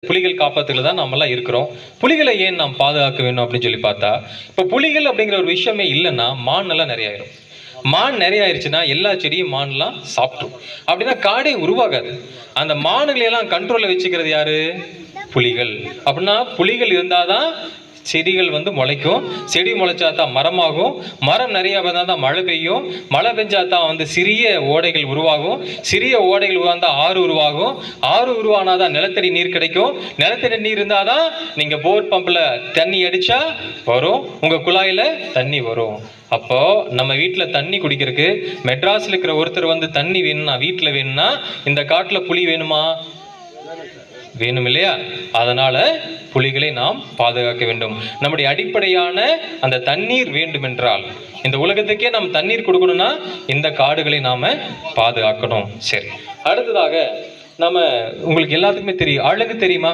புலிகள் காப்பகத்துல தான் நாமெல்லாம் இருக்கிறோம். புலிகளை ஏன் நாம் பாதுகாக்க வேண்டும் அப்படின்னு சொல்லி பார்த்தா, இப்ப புலிகள் அப்படிங்கிற ஒரு விஷயமே இல்லைன்னா மான் எல்லாம் நிறைய ஆயிரும். மான் நிறைய ஆயிருச்சுன்னா எல்லா செடியும் மான்லாம் சாப்பிட்ரும். அப்படின்னா காடே உருவாகாது. அந்த மான்களை எல்லாம் கண்ட்ரோல்ல வச்சுக்கிறது யாரு? புலிகள். அப்படின்னா புலிகள் இருந்தாதான் செடிகள் முளைக்கும். செடி முளைச்சா தான் மரமாகும். மரம் நிறைய வந்தா தான் மழை பெய்யும். மழை பெஞ்சா தான் சிறிய ஓடைகள் உருவாகும். சிறிய ஓடைகள் உருவாந்தா ஆறு உருவாகும். ஆறு உருவானாதான் நிலத்தடி நீர் கிடைக்கும். நிலத்தடி நீர் இருந்தாதான் நீங்க போர் பம்ப்ல தண்ணி அடிச்சா வரும். உங்க குழாயில தண்ணி வரும். அப்போ நம்ம வீட்டுல தண்ணி குடிக்கிறதுக்கு மெட்ராஸ்ல இருக்கிற ஒருத்தர் தண்ணி வேணும்னா, வீட்டுல வேணும்னா இந்த காட்டுல புலி வேணுமா? வேணும் இல்லையா? அதனால புலிகளை நாம் பாதுகாக்க வேண்டும். நம்முடைய அடிப்படையான அந்த தண்ணீர் வேண்டும் என்றால், இந்த உலகத்துக்கே நாம் தண்ணீர் கொடுக்கணும்னா இந்த காடுகளை நாம பாதுகாக்கணும். சரி, அடுத்ததாக நம்ம உங்களுக்கு எல்லாத்துக்குமே தெரியும், அழகு தெரியுமா?